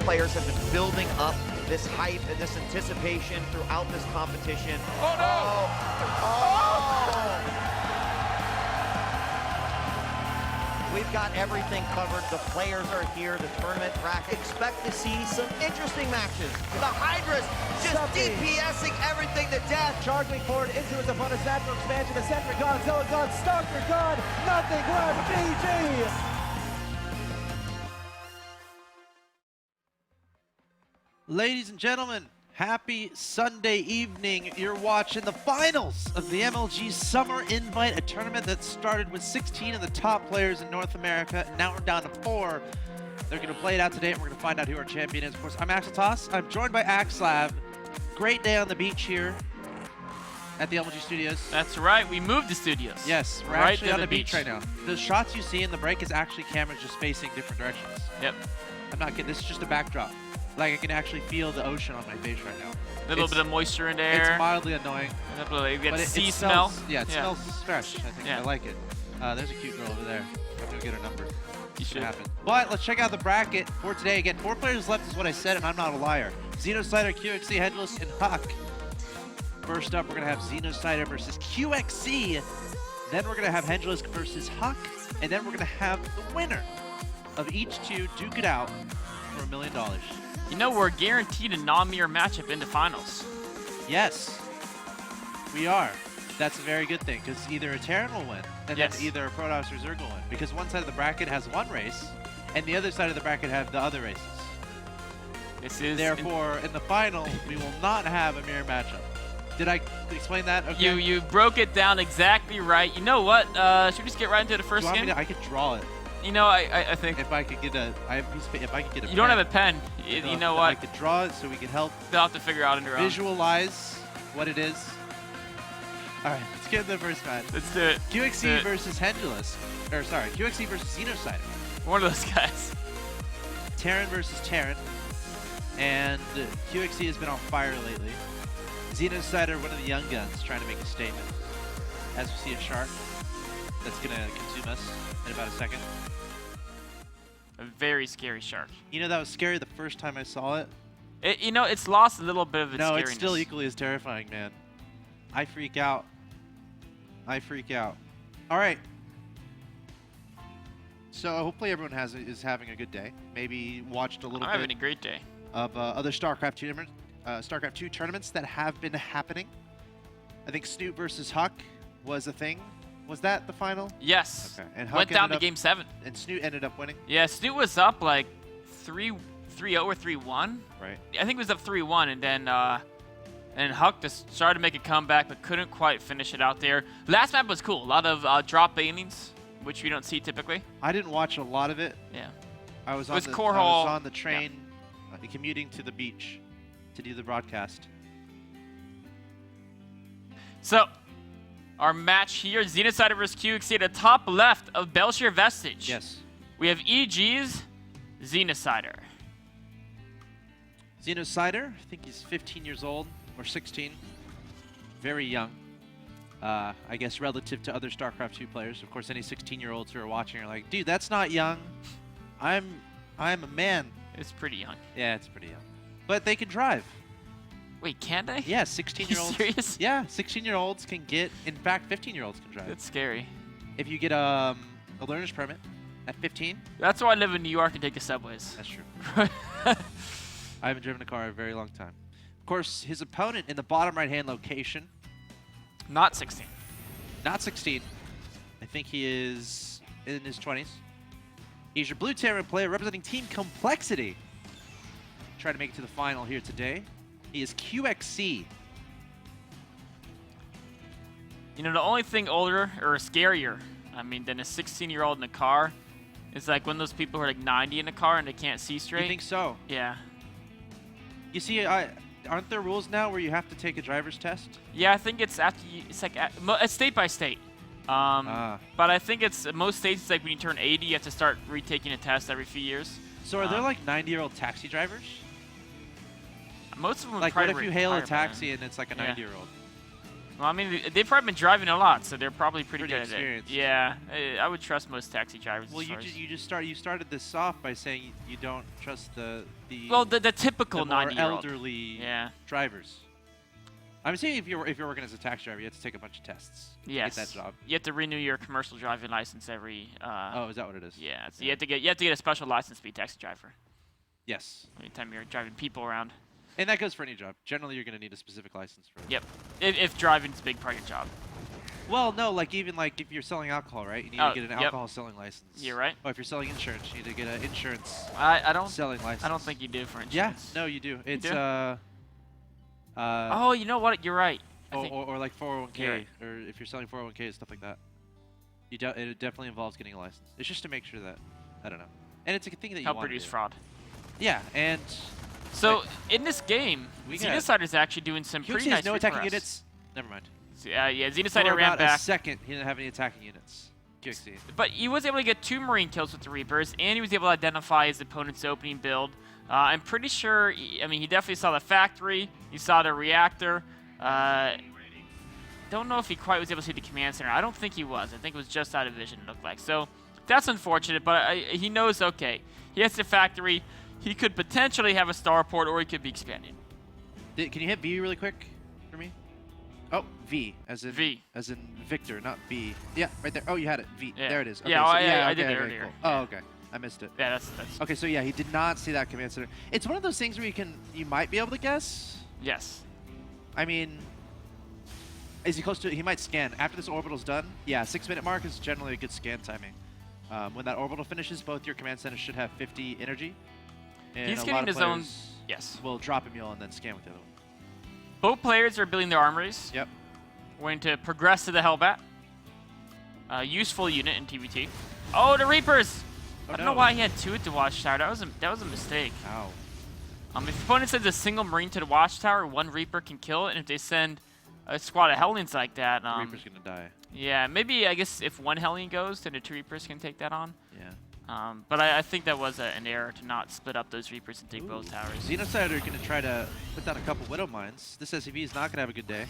players have been building up this hype and this anticipation throughout this competition. Oh no! We've got everything covered. The players are here. The tournament bracket. Expect to see some interesting matches. The Hydra's just DPSing everything to death. Charging forward into his opponent's natural expansion. The Center God, Zilla God, Stalker God, nothing left. BG! Ladies and gentlemen, happy Sunday evening. You're watching the finals of the MLG Summer Invite, a tournament that started with 16 of the top players in North America. Now we're down to 4. They're going to play it out today, and we're going to find out who our champion is. Of course, I'm Axel Toss. I'm joined by Axlab. Great day on the beach here at the MLG Studios. That's right, we moved the studios. Yes, we're right actually on the beach right now. The shots you see in the break is actually cameras just facing different directions. Yep. I'm not kidding. This is just a backdrop. Like, I can actually feel the ocean on my face right now. A little bit of moisture in there. It's mildly annoying. We get sea smell. smell. Yeah, it smells fresh. I think I like it. There's a cute girl over there. I'm going to get her number. You should. Happen. But let's check out the bracket for today. Again, 4 players left is what I said, and I'm not a liar. Xenocider, QXC, Headless, and Huck. First up, we're going to have Xenocider versus QXC. Then we're going to have Headless versus Huck. And then we're going to have the winner of each two duke it out for $1 million. You know, we're guaranteed a non-mirror matchup into finals. Yes, we are. That's a very good thing, because either a Terran will win, and then either a Protoss or Zerg will win. Because one side of the bracket has one race, and the other side of the bracket have the other races. Therefore, in the final, we will not have a mirror matchup. Did I explain that? Okay. You broke it down exactly right. You know what? Should we just get right into the first game? I could draw it. You know, I think if I could get a, if I could get a. You don't have a pen. You know what? I could draw it so we can help. They'll have to figure out in their own. Visualize what it is. All right, let's get into the first match. Let's do it. QXC versus Hendulus. Or sorry, QXC versus Xenocider. One of those guys. Terran versus Terran. And QXC has been on fire lately. Xenocider, one of the young guns, trying to make a statement. As we see a shark that's going to consume us in about a second. A very scary shark. You know, that was scary the first time I saw it. You know, it's lost a little bit of its scariness. scariness. No, it's still equally as terrifying, man. I freak out. I freak out. All right. So hopefully everyone is having a good day. Maybe watched a little bit. I'm having a great day. Of other StarCraft 2 tournaments that have been happening. I think Snoop versus Huck was a thing. Was that the final? Yes. Okay. And Huck went down to Game 7. And Snoot ended up winning? Yeah, Snoot was up like 3-0 or 3-1. Right. I think it was up 3-1, and then Huck just started to make a comeback, but couldn't quite finish it out there. Last map was cool. A lot of drop banings, which we don't see typically. I didn't watch a lot of it. Yeah. I was on the train commuting to the beach to do the broadcast. So, our match here, Xenocider versus QXC at the top left of Belshire Vestige. Yes. We have EG's Xenocider. Xenocider, I think he's 15 years old, or 16. Very young. I guess relative to other StarCraft 2 players. Of course, any 16-year-olds who are watching are like, dude, that's not young. I'm a man. It's pretty young. Yeah, it's pretty young. But they can drive. Wait, can they? Yeah, 16-year-olds. Serious? Yeah, 16-year-olds can get. In fact, 15-year-olds can drive. That's scary. If you get a learner's permit at 15. That's why I live in New York and take the subways. That's true. I haven't driven a car in a very long time. Of course, his opponent in the bottom right-hand location. Not 16. Not 16. I think he is in his 20s. He's your blue Terran player representing Team Complexity. Trying to make it to the final here today. He is QXC. You know, the only thing older or scarier, I mean, than a 16-year-old in a car is like when those people who are like 90 in a car and they can't see straight. You think so? Yeah. You see, aren't there rules now where you have to take a driver's test? Yeah, I think it's after it's like it's state by state. But I think it's most states. It's like when you turn 80, you have to start retaking a test every few years. So are there like 90-year-old taxi drivers? Most of them. Like, what if you hail a taxi and it's like a 90-year-old? Well, I mean, they've probably been driving a lot, so they're probably pretty good at it. experienced. Yeah, I would trust most taxi drivers. Well, as far as- you started this off by saying you don't trust the typical more 90-year-old. elderly Yeah. drivers. I'm saying if you're working as a taxi driver, you have to take a bunch of tests Yes. to get that job. You have to renew your commercial driving license every. Oh, is that what it is? Yeah. So you have to get a special license to be a taxi driver. Yes. Anytime you're driving people around. And that goes for any job. Generally, you're going to need a specific license for it. Yep. If driving's a big part of your job. Well, no, like even like if you're selling alcohol, right? You need to get an alcohol selling license. You're right. Or if you're selling insurance, you need to get an insurance I don't. selling license. I don't think you do for Yeah, insurance. no, you do. It's do? Oh, you know what? You're right. I think- or like 401k, You're right. or if you're selling 401k and stuff like that. It definitely involves getting a license. It's just to make sure that I don't know, and it's a thing that you help want to reduce do. fraud. Yeah, and So in this game, We got- Xenocider's actually doing some pretty QXC nice has no for attacking us. units. Never mind. So, yeah, For Xenocider ran about a back, second, he didn't have any attacking units. QXC. but he was able to get 2 Marine kills with the Reapers, and he was able to identify his opponent's opening build. I'm pretty sure. He definitely saw the factory. He saw the reactor. Don't know if he quite was able to see the command center. I don't think he was. I think it was just out of vision, it looked like. So that's unfortunate, but he knows, okay, he has the factory. He could potentially have a starport, or he could be expanding. Can you hit V really quick for me? Oh, V as in V. as in Victor, not B. Yeah, right there. Oh, you had it. V. Yeah. There it is. Okay, Yeah, so, I did okay, it okay, earlier. cool. Yeah. Oh, okay. I missed it. Yeah, that's Okay, so yeah, he did not see that command center. It's one of those things where you might be able to guess. yes. I mean, is he close to? He might scan after this orbital's done. Yeah, 6-minute mark is generally a good scan timing. When that orbital finishes, both your command centers should have 50 energy. And He's a lot getting of his own. players Yes. will drop a mule and then scan with the other one. Both players are building their armories. Yep. We're going to progress to the Hellbat. Useful unit in TVT. Oh, the Reapers! Oh, I don't no. know why he had 2 at the Watchtower. That was a mistake. Ow. If opponent sends a single Marine to the Watchtower, 1 Reaper can kill it. And if they send a squad of Hellions like that, The Reaper's gonna die. yeah, maybe I guess if 1 Hellion goes, then the 2 Reapers can take that on. Yeah. But I think that was an error to not split up those Reapers and take both towers. Xenocider gonna try to put down a couple Widow Mines. This SCV is not gonna have a good day.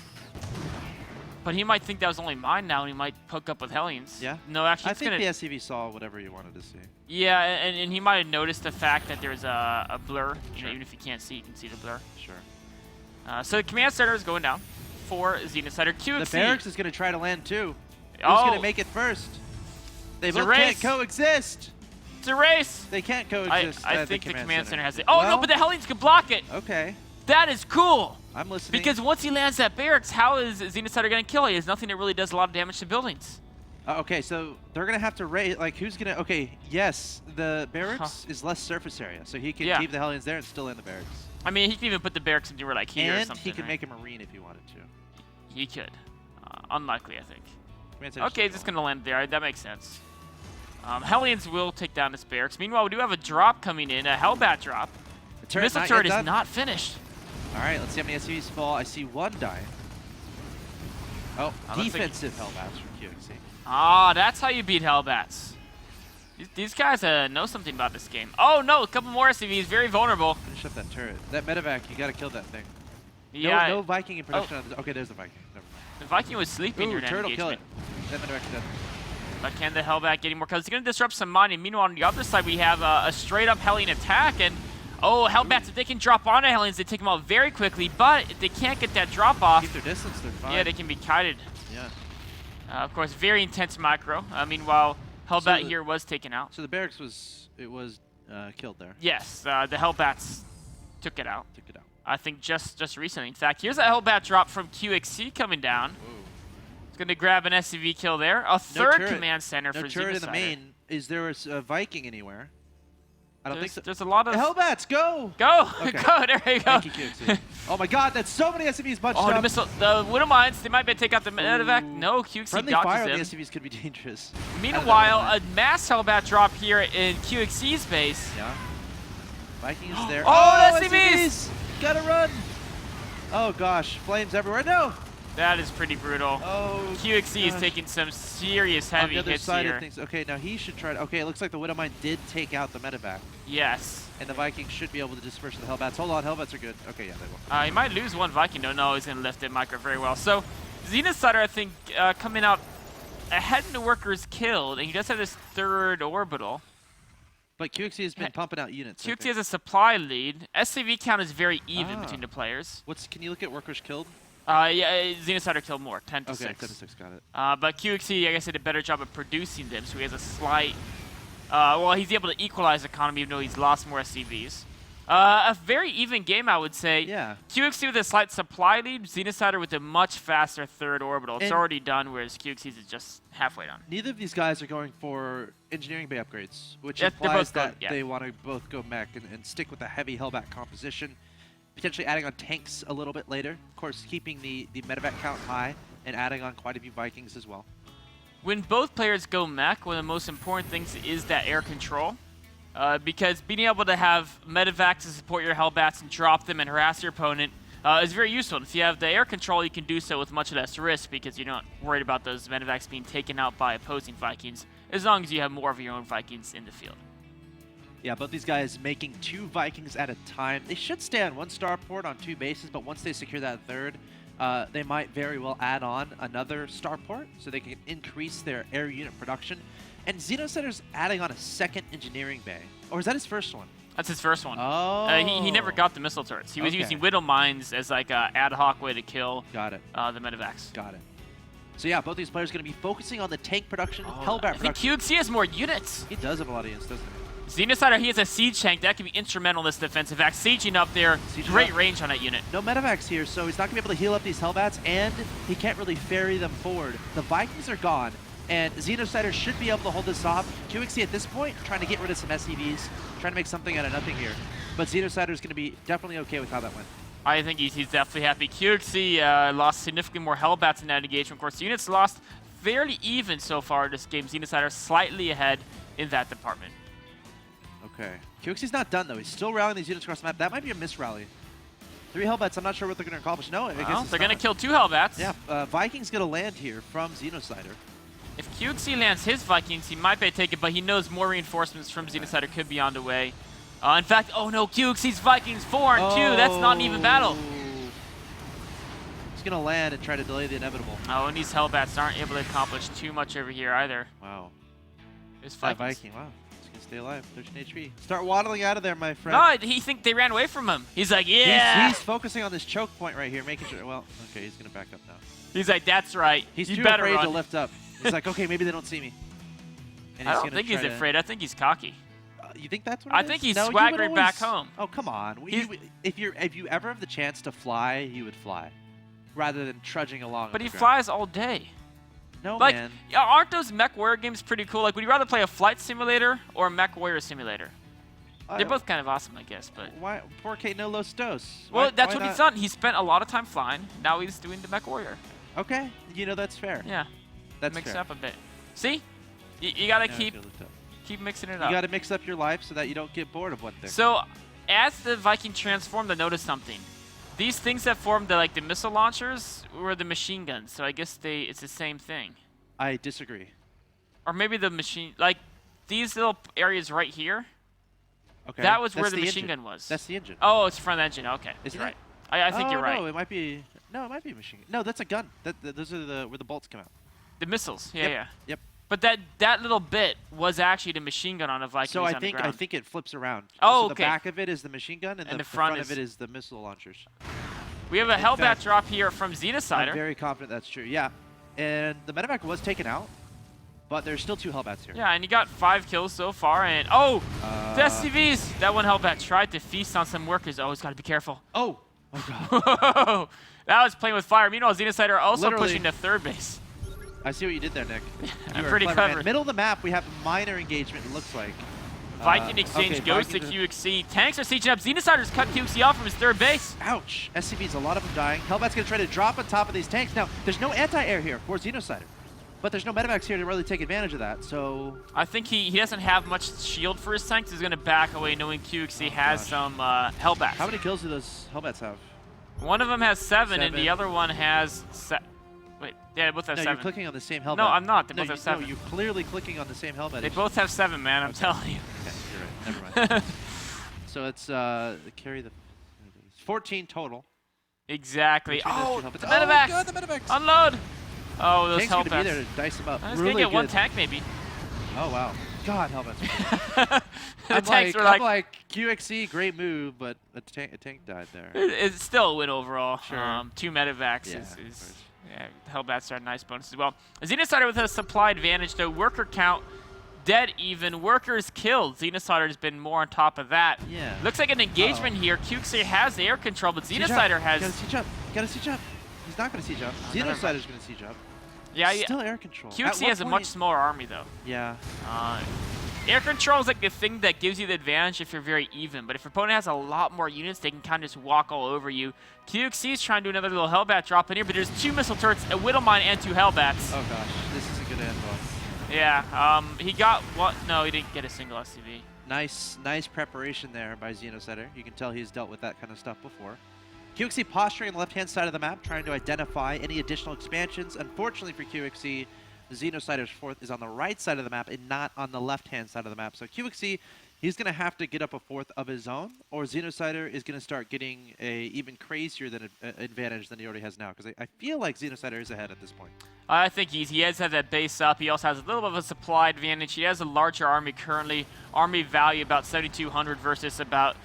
But he might think that was only mine now, and he might hook up with Hellions. Yeah. No, actually, I it's think gonna. the SCV saw whatever you wanted to see. Yeah, and he might have noticed the fact that there's a blur. You know, Sure. even if you can't see, you can see the blur. Sure. So the command center is going down for Xenocider. QXC. The barracks is gonna try to land too. Who's Oh. gonna make it first? They It's a both can't race. coexist. It's a race. They can't coexist. I at think the command center center has it. Oh no, Well, but the Hellions can block it. Okay, That is cool. I'm listening. Because once he lands that barracks, how is Xenocider gonna kill it? He has nothing that really does a lot of damage to buildings. Okay, so they're gonna have to raise. Like, who's gonna? Okay, yes, the barracks is less surface area, so he can Yeah. keep the Hellions there and still in the barracks. I mean, he can even put the barracks anywhere like here or And something. he can right? make a Marine if he wanted to. He could. Unlikely, I think. Command center's Okay, still it's just gonna land there. That makes sense. Hellions will take down this barracks. Meanwhile, we do have a drop coming in, a Hellbat drop. The turret Missile not turret yet is done. not finished. All right, let's see how many SCVs fall. I see 1 die. Oh, looks like- defensive Hellbats from QXC. Ah, that's how you beat Hellbats. These guys know something about this game. Oh no, a couple more SCVs, very vulnerable. Finish up that turret. That medevac, you gotta kill that thing. Yeah, No Viking in production. Okay, there's the Viking. Never the Viking was sleeping mind. Ooh, during that turret will kill it. engagement. That medevac's dead. But can the Hellbat get any more kills? He's going to disrupt some mining. Meanwhile, on the other side, we have a straight-up Hellion attack. And, oh, Hellbats, if they can drop onto Hellions, they take them out very quickly. But if they can't get that drop-off, Keep their distance, they're fine. yeah, they can be kited. Yeah. Of course, very intense micro. Meanwhile, Hellbat the- here was taken out. So the barracks was killed there. Yes, the Hellbats took it out. Took it out. I think just recently. In fact, here's a Hellbat drop from QXC coming down. Ooh. It's going to grab an SCV kill there. A No third turret. command center No for turret in the Xenocider. main. Is there a Viking anywhere? I don't think so. There's a lot of... Hellbats, go! Go! Okay. Go! There you go. Thank you, QXC. Oh my God, that's so many SCVs bunched Oh, the up. missile, the Widow Mines, they might be able to take out the medevac. Ooh. No, QXC Friendly fire dodges on him. the SCVs could be dangerous. Meanwhile, a mass Hellbat drop here in QXC's base. Yeah. Viking is there. Oh, SCVs! Gotta run! Oh gosh, flames everywhere. No! That is pretty brutal. Oh. QXC is gosh. taking some serious On heavy the other hits side here. of things. Okay, now he should try to. Okay, it looks like the Widow Mine did take out the medevac. Yes. And the Vikings should be able to disperse the Hellbats. Hold on, Hellbats are good. Okay, yeah, they will. He might lose one Viking. No, he's going to lift it micro very well. So Xenocider, I think, coming out ahead in the workers killed, and he does have this third orbital. But QXC has been pumping out units. QXC has a supply lead. SCV count is very even between the players. Can you look at workers killed? Yeah, Xenocider killed more, 10 to 6. Okay, 10 to 6, got it. But QXC, I guess, did a better job of producing them, so he has a slight... well, he's able to equalize economy even though he's lost more SCVs. A very even game, I would say. Yeah. QXC with a slight supply lead, Xenocider with a much faster third orbital. It's already done, whereas QXC's is just halfway done. Neither of these guys are going for engineering bay upgrades, which Yeah, implies that they want to both go mech and stick with the heavy hellback composition, potentially adding on tanks a little bit later. Of course, keeping the medevac count high and adding on quite a few Vikings as well. When both players go mech, one of the most important things is that air control. Because being able to have medevacs to support your hellbats and drop them and harass your opponent is very useful. And if you have the air control, you can do so with much less risk because you're not worried about those medevacs being taken out by opposing Vikings, as long as you have more of your own Vikings in the field. Yeah, both these guys making 2 Vikings at a time. They should stay on 1 starport on 2 bases, but once they secure that third, they might very well add on another starport so they can increase their air unit production. And Xenocider's adding on a 2nd engineering bay. Or is that his first one? That's his first one. Oh. He never got the missile turrets. He was using Whittle mines as like an ad hoc way to kill the medevacs. Got it. So yeah, both these players are going to be focusing on the tank production, hellbat I think production. QXC has more units. He does have a lot of units, doesn't he? Xenocider, he has a siege tank. That could be instrumental in this defensive act. Sieging up there, great range on that unit. No medevacs here, so he's not going to be able to heal up these hellbats, and he can't really ferry them forward. The Vikings are gone. And Xenocider should be able to hold this off. QXC at this point trying to get rid of some SCVs, trying to make something out of nothing here. But Xenocider is going to be definitely okay with how that went. I think he's definitely happy. QXC lost significantly more hellbats in that engagement. Of course, units lost fairly even so far this game. Xenocider slightly ahead in that department. Okay. QXC's not done, though. He's still rallying these units across the map. That might be a misrally. 3 hellbats, I'm not sure what they're going to accomplish. No, I guess they're going to kill 2 hellbats. Yeah, Vikings going to land here from Xenocider. If QXC lands his Vikings, he might be able to take it, but he knows more reinforcements from Xenocider could be on the way. In fact, oh no, QXC's Vikings 4 and 2. That's not an even battle. He's going to land and try to delay the inevitable. Oh, and these hellbats aren't able to accomplish too much over here either. Wow. There's Viking, wow. He's going to stay alive. 13 HP. Start waddling out of there, my friend. No, he think they ran away from him. He's like, yeah. He's focusing on this choke point right here, making sure. Well, okay, he's going to back up now. He's like, that's right. He's you too better afraid run. to lift up. He's like, okay, maybe they don't see me. And I don't think he's afraid. I think he's cocky. You think that's what it is? I think he's swaggering back home. Oh, come on. If you ever have the chance to fly, you would fly, rather than trudging along. But he flies all day. No, like, man. Aren't those mech warrior games pretty cool? Like, would you rather play a flight simulator or a mech warrior simulator? They're both kind of awesome, I guess. But why? Poor Kate, no Los Dos. Well, that's what he's done. He spent a lot of time flying. Now he's doing the mech warrior. Okay, that's fair. Yeah, that's mix fair. it up a bit. See, you gotta keep mixing it up. You gotta mix up your life so that you don't get bored of one thing. So, as the Viking transformed, I noticed something. These things that formed the missile launchers were the machine guns. So I guess it's the same thing. I disagree. Or maybe the machine, these little areas right here. Okay. That was where the machine gun was. That's the engine. Oh, it's the front engine. Okay, Isn't you're it? right. I think you're right. No, it might be. No, it might be a machine gun. No, that's a gun. Those are where the bolts come out. The missiles. Yeah, Yep. yeah. Yep. But that little bit was actually the machine gun on a Viking. So I think it flips around. Oh, so okay. The back of it is the machine gun, and the front of it is the missile launchers. We have a hellbat drop here from Xenocider. I'm very confident that's true. Yeah, and the medevac was taken out, but there's still 2 hellbats here. Yeah, and he got 5 kills so far, and the SCVs. That one hellbat tried to feast on some workers. Oh, he's got to be careful. Oh God. That was playing with fire. Meanwhile, Xenocider also Literally. pushing to third base. I see what you did there, Nick. I'm You are pretty clever, clever. man. Middle of the map, we have a minor engagement, it looks like. Viking exchange goes to QXC. Tanks are sieging up. Xenocider's cut QXC off from his third base. Ouch. SCVs, a lot of them dying. Hellbat's going to try to drop on top of these tanks. Now, there's no anti-air here for Xenocider, but there's no medevacs here to really take advantage of that, so... I think he doesn't have much shield for his tanks. He's going to back away knowing QXC has some hellbats. How many kills do those hellbats have? One of them has 7, and the other one has... Wait, yeah, they both have 7. You're clicking on the same hellbat. No, I'm not. They both have 7. No, you're clearly clicking on the same hellbat. They both have 7, man. I'm telling you. Okay, you're right. Never mind. So it's carry the 14 total. Exactly. Between those Oh, two the helmets. medevacs! God, the medevacs! Unload! Oh, those Tank's gonna be Hellbats. there to dice him up. I was Really gonna get one good. tank maybe. Oh wow. God, Hellbats. The tanks were like, I'm like, QXC, great move, but a tank died there. it's still a win overall. Sure. 2 medevacs Yeah, is yeah, Hellbats are a nice bonus as well. Xenocider with a supply advantage though. Worker count dead even. Workers killed. Xenocider has been more on top of that. Yeah. Looks like an engagement here. QXC has air control, but Xenocider has. Gotta siege up. Gotta siege up. He's not gonna siege up. Xenocider's gonna siege up. Yeah, Still air control. QXC has a much smaller army though. Yeah. Air control is like the thing that gives you the advantage if you're very even, but if your opponent has a lot more units, they can kind of just walk all over you. QXC is trying to do another little Hellbat drop in here, but there's 2 missile turrets, a Whittle Mine, and 2 Hellbats. Oh gosh, this is a good info. Yeah, he got what? No, he didn't get a single SCV. Nice preparation there by Xenocider. You can tell he's dealt with that kind of stuff before. QXC posturing on the left-hand side of the map, trying to identify any additional expansions. Unfortunately for QXC, Xenocider's fourth is on the right side of the map and not on the left-hand side of the map. So QXC, he's going to have to get up a fourth of his own, or Xenocider is going to start getting a even crazier than advantage than he already has now. Because I feel like Xenocider is ahead at this point. I think he has had that base up. He also has a little bit of a supply advantage. He has a larger army currently. Army value about 7,200 versus about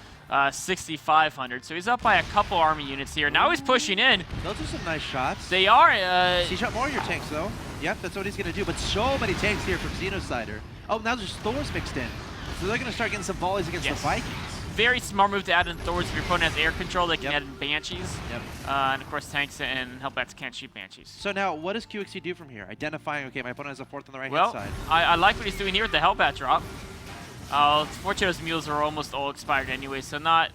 6,500. So he's up by a couple army units here. Now he's pushing in. Those are some nice shots. They are. Siege up more of your tanks, though. Yep, that's what he's going to do. But so many tanks here from Xenocider. Oh, now there's Thors mixed in. So they're going to start getting some volleys against the Vikings. Very smart move to add in Thors. If your opponent has air control, they can add in Banshees. Yep. And of course, tanks and Hellbats can't shoot Banshees. So now, what does QXC do from here? Identifying, okay, my opponent has a fourth on the right-hand Well, side. I like what he's doing here with the Hellbat drop. Fortunately, those mules are almost all expired anyway, so not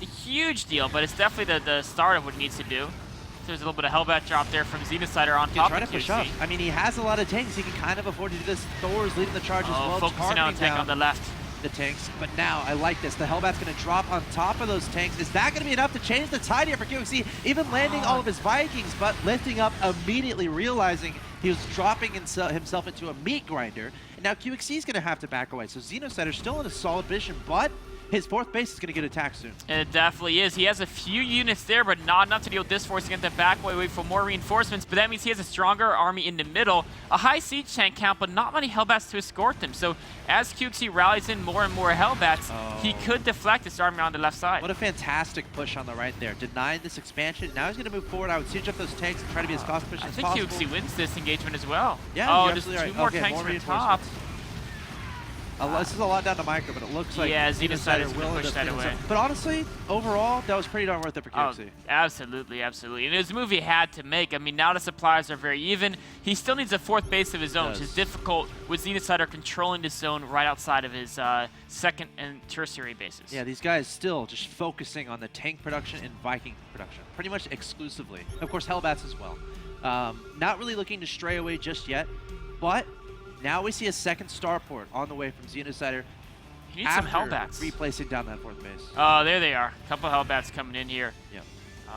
a huge deal, but it's definitely the start of what he needs to do. There's a little bit of Hellbat drop there from Xenocider on top of QXC. Push up. I mean, he has a lot of tanks. He can kind of afford to do this. Thor's leading the charge as well. Focusing on tank on the left. The tanks, but now I like this. The Hellbat's going to drop on top of those tanks. Is that going to be enough to change the tide here for QXC? Even landing all of his Vikings, but lifting up immediately, realizing he was dropping himself into a meat grinder. And now QXC is going to have to back away. So Xenocider's still in a solid position, but his fourth base is going to get attacked soon. It definitely is. He has a few units there, but not enough to deal with this force. He's going to back away, wait for more reinforcements, but that means he has a stronger army in the middle. A high siege tank count, but not many Hellbats to escort them. So as QXC rallies in more and more Hellbats, he could deflect this army on the left side. What a fantastic push on the right there. Denied this expansion. Now he's going to move forward. I would siege up those tanks and try to be as cost efficient as possible. I think QXC wins this engagement as well. Yeah, oh, there's 2 more tanks on top. This is a lot down to micro, but it looks like Xenocider will push that away. But honestly, overall, that was pretty darn worth it for QXC. Absolutely, absolutely. And it was a move he had to make. I mean, now the supplies are very even. He still needs a fourth base of his own, which is difficult with Xenocider controlling the zone right outside of his second and tertiary bases. Yeah, these guys still just focusing on the tank production and Viking production, pretty much exclusively. Of course, Hellbats as well. Not really looking to stray away just yet, but now we see a second starport on the way from Xenocider. He needs some Hellbats. Replacing down that fourth base. Oh, there they are. A couple Hellbats coming in here. Yep.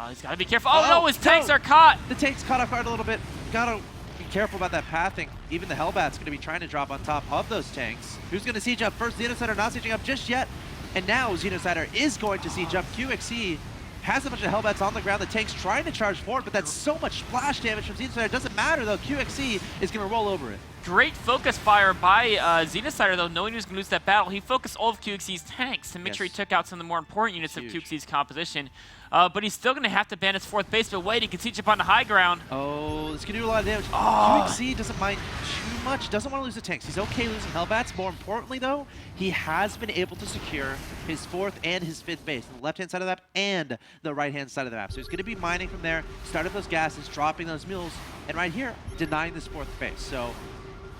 He's got to be careful. Oh, no, his tanks are caught. The tank's caught off guard a little bit. Gotta be careful about that pathing. Even the Hellbat's going to be trying to drop on top of those tanks. Who's going to siege up first? Xenocider not sieging up just yet. And now Xenocider is going to siege up. QXC has a bunch of Hellbats on the ground. The tank's trying to charge forward, but that's so much splash damage from Xenocider. It doesn't matter, though. QXC is going to roll over it. Great focus fire by Xenocider, though, knowing he was going to lose that battle. He focused all of QXC's tanks to make sure he took out some of the more important units of QXC's composition. But he's still going to have to ban his fourth base, but wait, he can siege up on the high ground. Oh, this can do a lot of damage. QXC doesn't mind too much, doesn't want to lose the tanks. He's okay losing Hellbats. More importantly, though, he has been able to secure his fourth and his fifth base, on the left-hand side of the map and the right-hand side of the map. So he's going to be mining from there, start up those gases, dropping those mules, and right here, denying this fourth base. So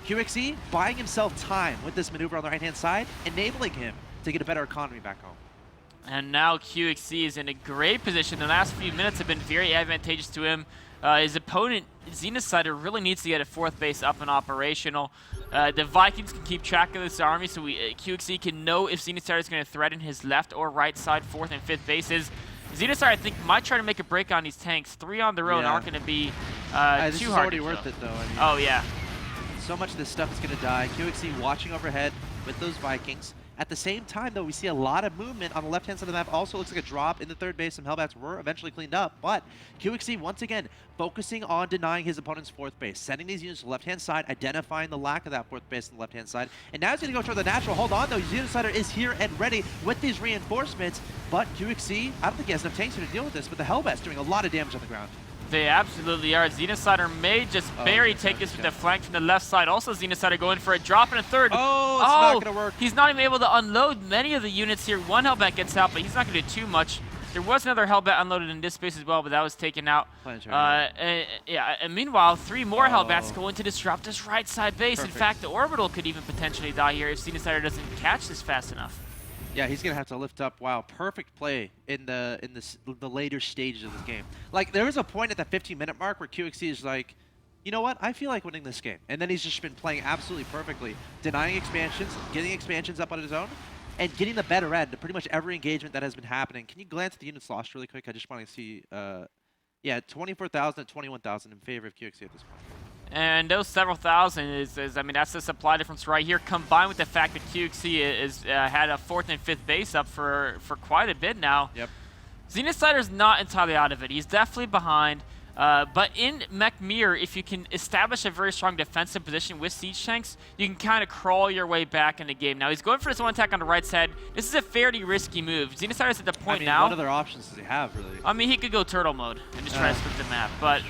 QXC buying himself time with this maneuver on the right-hand side, enabling him to get a better economy back home. And now QXC is in a great position. The last few minutes have been very advantageous to him. His opponent, Xenocider, really needs to get a fourth base up and operational. The Vikings can keep track of this army, so QXC can know if Xenocider is going to threaten his left or right side, fourth and fifth bases. Xenocider, I think, might try to make a break on these tanks. 3 on their own aren't going to be too hard to kill. already worth it, though. I mean, yeah. so much of this stuff is going to die. QXC watching overhead with those Vikings. At the same time, though, we see a lot of movement on the left-hand side of the map. Also looks like a drop in the third base. Some Hellbats were eventually cleaned up, but QXC, once again, focusing on denying his opponent's fourth base, sending these units to the left-hand side, identifying the lack of that fourth base on the left-hand side. And now he's going to go toward the natural. Hold on, though. Xenocider is here and ready with these reinforcements, but QXC, I don't think he has enough tanks here to deal with this, but the Hellbats doing a lot of damage on the ground. They absolutely are. Xenocider may just barely take this with the flank from the left side. Also, Xenocider going for a drop in a third. Oh, it's not going to work. He's not even able to unload many of the units here. One Hellbat gets out, but he's not going to do too much. There was another Hellbat unloaded in this space as well, but that was taken out. Yeah, and meanwhile, 3 more Hellbats go into disrupt this right side base. Perfect. In fact, the Orbital could even potentially die here if Xenocider doesn't catch this fast enough. Yeah, he's gonna have to lift up. Wow, perfect play in the later stages of this game. Like, there was a point at the 15-minute mark where QXC is like, you know what? I feel like winning this game, and then he's just been playing absolutely perfectly, denying expansions, getting expansions up on his own, and getting the better end of pretty much every engagement that has been happening. Can you glance at the units lost really quick? I just want to see. Yeah, 24,000 and 21,000 in favor of QXC at this point. And those several thousand I mean, that's the supply difference right here, combined with the fact that QXC is had a 4th and 5th base up for quite a bit now. Yep. Xenocider's not entirely out of it. He's definitely behind. But in Mech Mirror, if you can establish a very strong defensive position with siege tanks, you can kind of crawl your way back in the game. Now, he's going for this one attack on the right side. This is a fairly risky move. Xenocider's at the point now. What other options does he have, really? I mean, he could go turtle mode and just try to split the map. But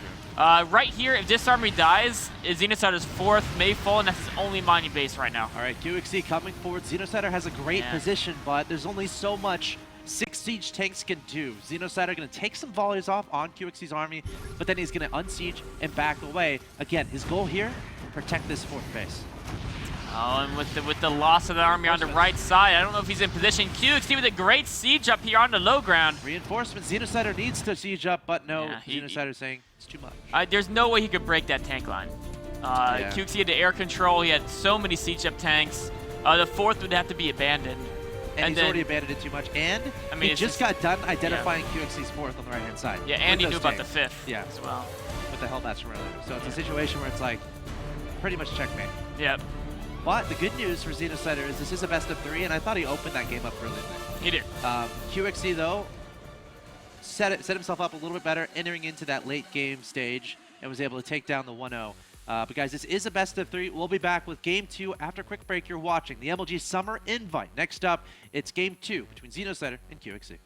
right here, if this army dies, Xenocider's 4th may fall, and that's his only mining base right now. All right, QXC coming forward. Xenocider has a great position, but there's only so much 6 siege tanks can do. Xenocider going to take some volleys off on QXC's army, but then he's going to unsiege and back away. Again, his goal here, protect this 4th base. Oh, and with the loss of the army on the right side, I don't know if he's in position. QXC with a great siege up here on the low ground. Reinforcements. Xenocider needs to siege up, but no. Xenocider saying it's too much. There's no way he could break that tank line. QXC had the air control. He had so many siege up tanks. The 4th would have to be abandoned. And he's already abandoned it too much. And I mean, he just got done identifying QXC's 4th on the right-hand side. Yeah, and he knew about the 5th as well. With the Hellbats from earlier. So it's a situation where it's like pretty much checkmate. Yep. But the good news for Xenocider is this is a best of 3, and I thought he opened that game up brilliantly. He did. QXC, though, set himself up a little bit better, entering into that late game stage, and was able to take down the 1-0. But guys, this is a best of 3. We'll be back with Game 2 after a quick break. You're watching the MLG Summer Invite. Next up, it's Game 2 between Xenocider and QXC.